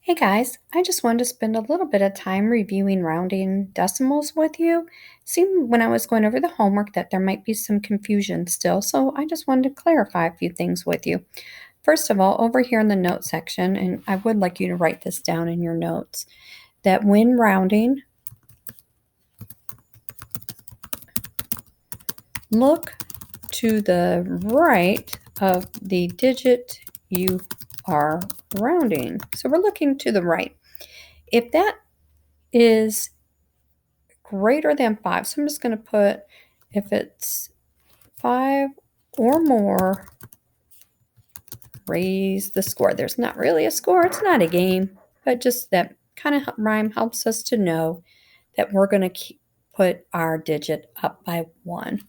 Hey guys, I just wanted to spend a little bit of time reviewing rounding decimals with you. Seemed when I was going over the homework that there might be some confusion still, so I just wanted to clarify a few things with you. First of all, over here in the note section, and I would like you to write this down in your notes, that when rounding, look to the right of the digit you are rounding. So we're looking to the right. If that is greater than 5. So I'm just going to put if it's 5 or more, raise the score. There's not really a score. It's not a game, but just that kind of rhyme helps us to know that we're going to put our digit up by 1.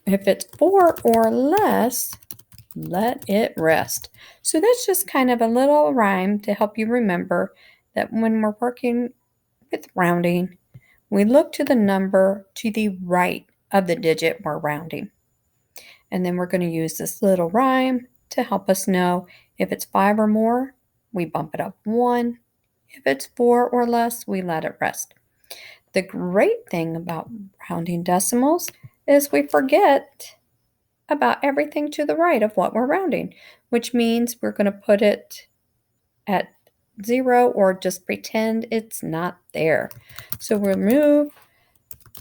If it's 4 or less, let it rest. So that's just kind of a little rhyme to help you remember that when we're working with rounding, we look to the number to the right of the digit we're rounding. And then we're going to use this little rhyme to help us know if it's 5 or more, we bump it up 1. If it's 4 or less, we let it rest. The great thing about rounding decimals is we forget about everything to the right of what we're rounding, which means we're going to put it at 0 or just pretend it's not there. So we'll move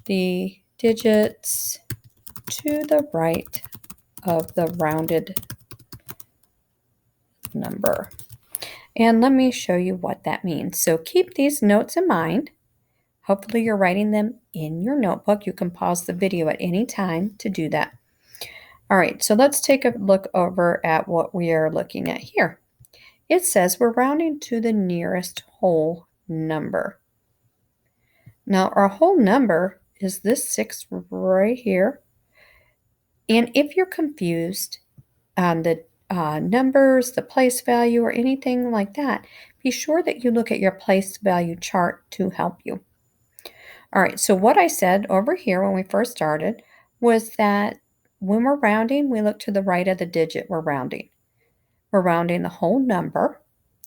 the digits to the right of the rounded number. And let me show you what that means. So keep these notes in mind. Hopefully you're writing them in your notebook. You can pause the video at any time to do that. All right, so let's take a look over at what we are looking at here. It says we're rounding to the nearest whole number. Now our whole number is this 6 right here. And if you're confused on the numbers, the place value, or anything like that, be sure that you look at your place value chart to help you. All right, so what I said over here when we first started was that when we're rounding, we look to the right of the digit we're rounding. We're rounding the whole number.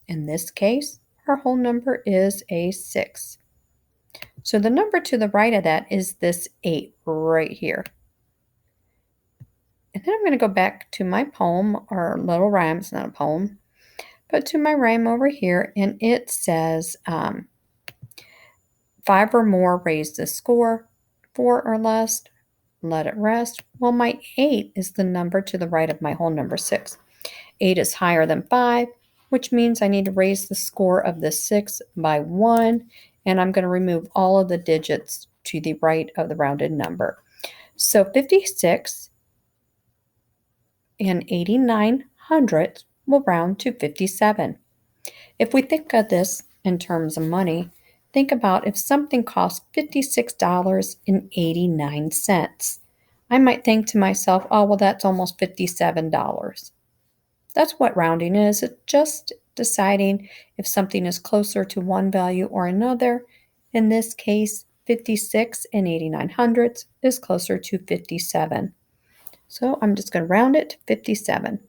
In this case, our whole number is a 6. So the number to the right of that is this 8 right here. And then I'm going to go back to my poem, or little rhyme. It's not a poem, but to my rhyme over here, and it says 5 or more, raise the score. 4 or less, let it rest. Well, my 8 is the number to the right of my whole number 6. 8 is higher than 5, which means I need to raise the score of the 6 by 1, and I'm going to remove all of the digits to the right of the rounded number. So 56 and 89 hundredths will round to 57. If we think of this in terms of money, think about if something costs $56.89. I might think to myself, oh, well, that's almost $57. That's what rounding is. It's just deciding if something is closer to one value or another. In this case, 56 and 89 hundredths is closer to 57. So I'm just going to round it to 57.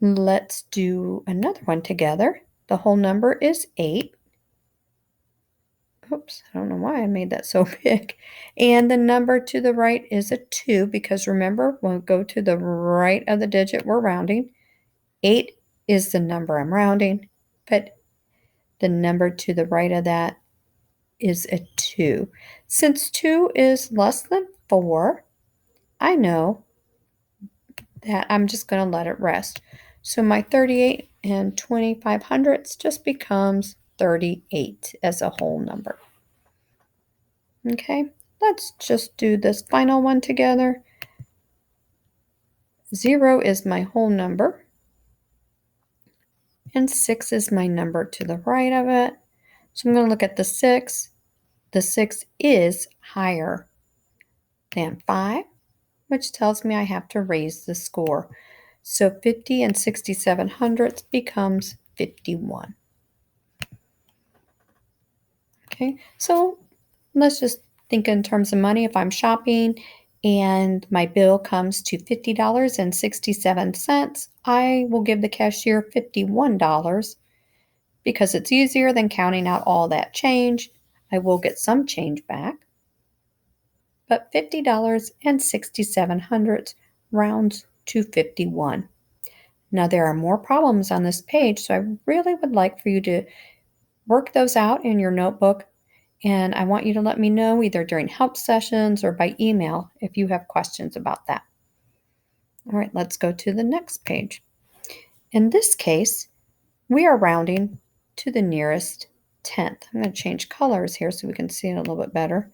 Let's do another one together. The whole number is 8. Oops, I don't know why I made that so big. And the number to the right is a 2 because remember, we'll go to the right of the digit we're rounding. 8 is the number I'm rounding, but the number to the right of that is a 2. Since 2 is less than 4, I know that I'm just going to let it rest. So my 38 and 25 hundredths just becomes 38 as a whole number. Okay, let's just do this final one together. 0 is my whole number, and 6 is my number to the right of it. So I'm going to look at the 6. The 6 is higher than 5, which tells me I have to raise the score. So 50 and 67 hundredths becomes 51. Okay, so let's just think in terms of money. If I'm shopping and my bill comes to $50.67, I will give the cashier $51 because it's easier than counting out all that change. I will get some change back, but $50.67 rounds to 51. Now there are more problems on this page, so I really would like for you to work those out in your notebook, and I want you to let me know either during help sessions or by email if you have questions about that. All right, let's go to the next page. In this case, we are rounding to the nearest tenth. I'm going to change colors here so we can see it a little bit better.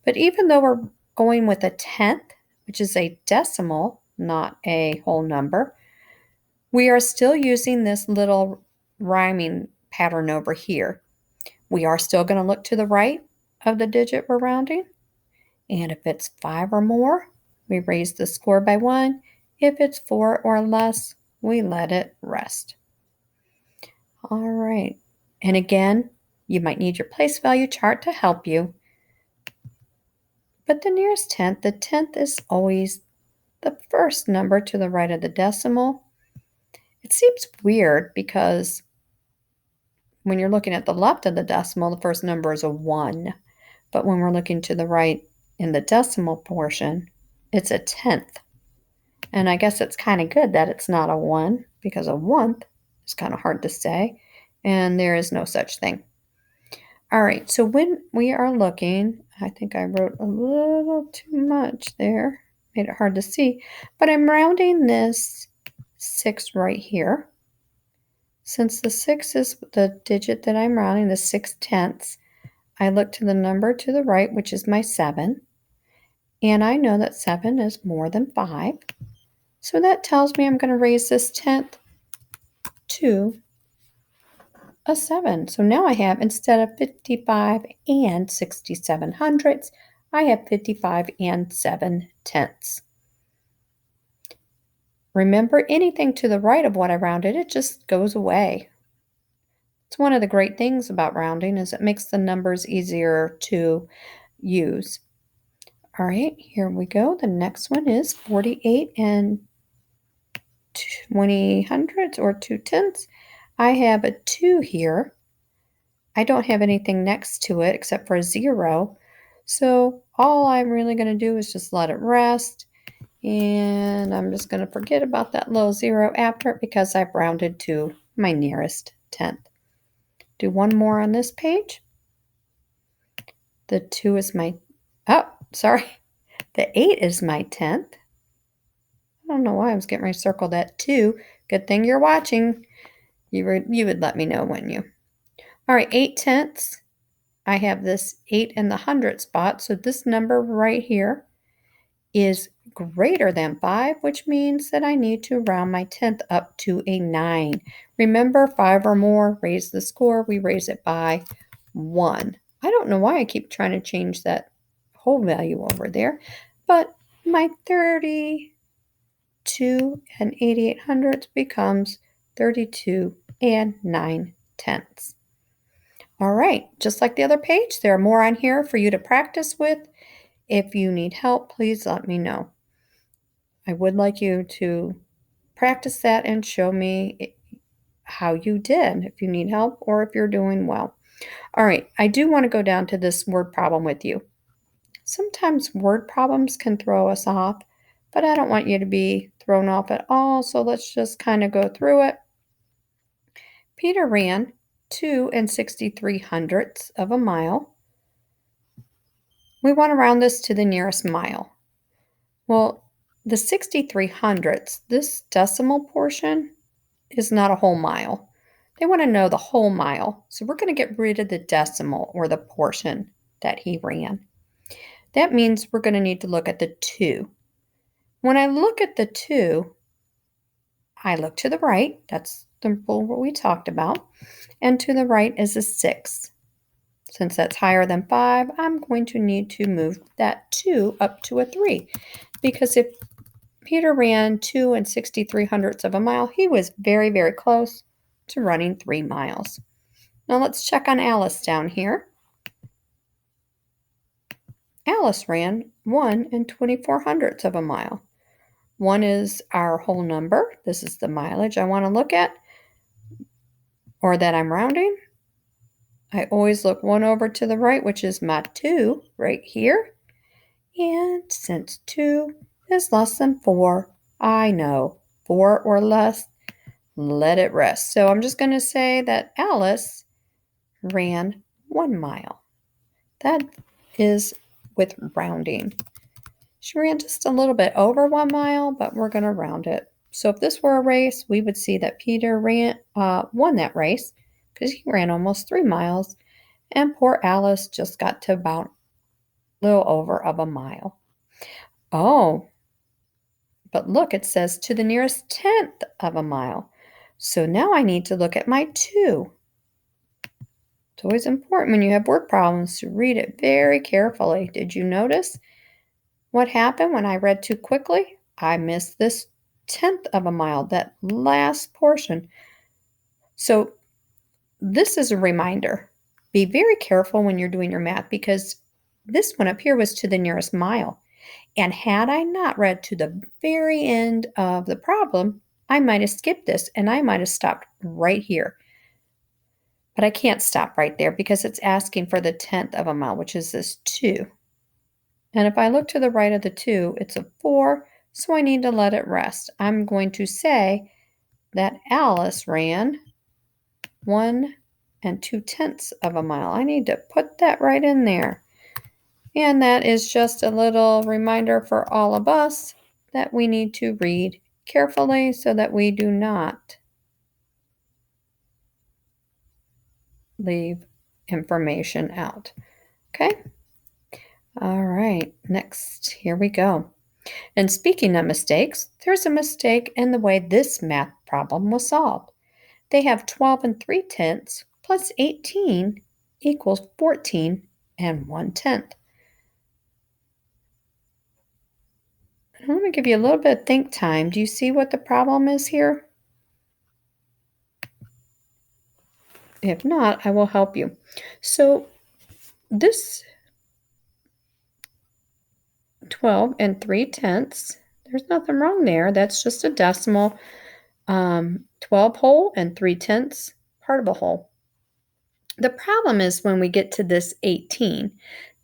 But even though we're going with a tenth, which is a decimal, not a whole number, we are still using this little rhyming pattern over here. We are still going to look to the right of the digit we're rounding. And if it's 5 or more, we raise the score by 1. If it's 4 or less, we let it rest. All right. And again, you might need your place value chart to help you. But the nearest tenth, the tenth is always the first number to the right of the decimal. It seems weird because when you're looking at the left of the decimal, the first number is a 1. But when we're looking to the right in the decimal portion, it's a tenth. And I guess it's kind of good that it's not a 1 because a one is kind of hard to say, and there is no such thing. All right, so when we are looking, I think I wrote a little too much there, made it hard to see, but I'm rounding this 6 right here. Since the 6 is the digit that I'm rounding, the 6 tenths, I look to the number to the right, which is my 7, and I know that 7 is more than 5. So that tells me I'm going to raise this tenth to a 7. So now I have, instead of 55 and 67 hundredths, I have 55 and 7 tenths. Remember, anything to the right of what I rounded, it just goes away. It's one of the great things about rounding is it makes the numbers easier to use. All right, here we go. The next one is 48 and 20 hundredths or 2 tenths. I have a 2 here. I don't have anything next to it except for a 0. So all I'm really going to do is just let it rest. And I'm just going to forget about that little 0 after it because I've rounded to my nearest tenth. Do one more on this page. The 2 is my, oh, sorry. The 8 is my tenth. I don't know why I was getting ready to circle that 2. Good thing you're watching. You would let me know, wouldn't you? All right, 8 tenths. I have this 8 in the hundred spot, so this number right here is greater than 5, which means that I need to round my tenth up to a 9. Remember, 5 or more, raise the score. We raise it by 1. I don't know why I keep trying to change that whole value over there, but my 32 and 88 hundredths becomes 32 and 9 tenths. All right, just like the other page, there are more on here for you to practice with. If you need help, please let me know. I would like you to practice that and show me how you did, if you need help or if you're doing well. All right, I do want to go down to this word problem with you. Sometimes word problems can throw us off, but I don't want you to be thrown off at all, so let's just kind of go through it. Peter ran 2 and 63 hundredths of a mile. We want to round this to the nearest mile. Well, the 63 hundredths, this decimal portion, is not a whole mile. They want to know the whole mile. So we're going to get rid of the decimal or the portion that he ran. That means we're going to need to look at the 2. When I look at the 2, I look to the right. That's what we talked about. And to the right is a 6. Since that's higher than 5, I'm going to need to move that 2 up to a 3. Because if Peter ran 2 and 63 hundredths of a mile, he was very, very close to running 3 miles. Now let's check on Alice down here. Alice ran 1 2400ths of a mile. 1 is our whole number. This is the mileage I want to look at, or that I'm rounding. I always look 1 over to the right, which is my 2 right here. And since 2 is less than 4, I know 4 or less, let it rest. So I'm just going to say that Alice ran 1 mile. That is with rounding. She ran just a little bit over 1 mile, but we're going to round it. So if this were a race, we would see that Peter won that race because he ran almost 3 miles, and poor Alice just got to about a little over of a mile. Oh, but look, it says to the nearest 10th of a mile. So now I need to look at my 2. It's always important when you have word problems to read it very carefully. Did you notice what happened when I read too quickly? I missed this 10th of a mile, that last portion. So this is a reminder. Be very careful when you're doing your math because this one up here was to the nearest mile. And had I not read to the very end of the problem, I might have skipped this and I might have stopped right here. But I can't stop right there because it's asking for the 10th of a mile, which is this 2. And if I look to the right of the 2, it's a 4, so I need to let it rest. I'm going to say that Alice ran 1 2/10 of a mile. I need to put that right in there. And that is just a little reminder for all of us that we need to read carefully so that we do not leave information out. Okay? All right, next, here we go. And speaking of mistakes, there's a mistake in the way this math problem was solved. They have 12 3/10 plus 18 equals 14 1/10. I'm going to give you a little bit of think time. Do you see what the problem is here? If not, I will help you. So this 12 3/10, there's nothing wrong there. That's just a decimal. 12 whole and 3/10 part of a whole. The problem is when we get to this 18.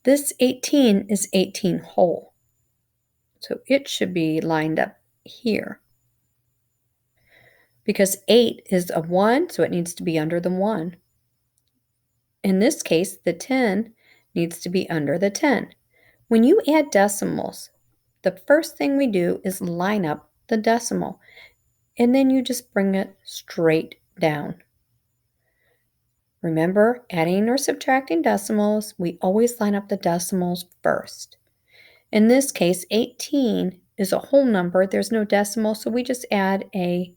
This 18 is 18 whole. So it should be lined up here. Because 8 is a 1, so it needs to be under the 1. In this case, the 10 needs to be under the 10. When you add decimals, the first thing we do is line up the decimal, and then you just bring it straight down. Remember, adding or subtracting decimals, we always line up the decimals first. In this case, 18 is a whole number. There's no decimal, so we just add a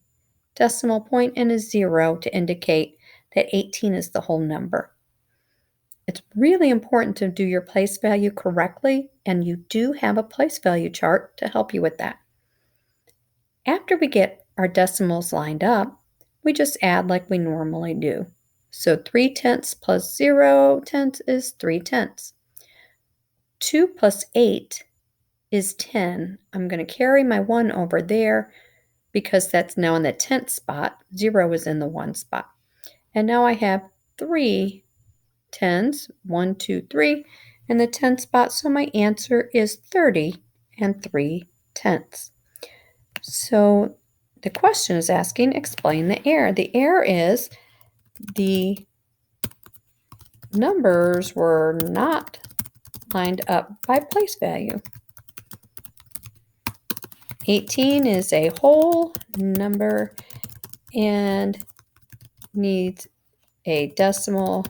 decimal point and a 0 to indicate that 18 is the whole number. It's really important to do your place value correctly, and you do have a place value chart to help you with that. After we get our decimals lined up, we just add like we normally do. So 3/10 plus 0/10 is 3/10. 2 plus 8 is 10. I'm going to carry my 1 over there because that's now in the 10th spot. 0 is in the 1 spot. And now I have 3 10s, 1, 2, 3, in the 10th spot. So my answer is 30 3/10. So the question is asking, explain the error. The error is the numbers were not lined up by place value. 18 is a whole number and needs a decimal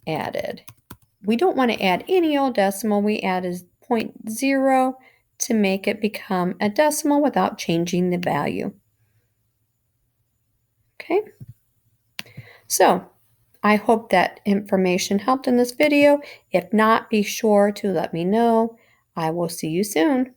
added. We don't want to add any old decimal. We add a 0.0 to make it become a decimal without changing the value. Okay? So, I hope that information helped in this video. If not, be sure to let me know. I will see you soon.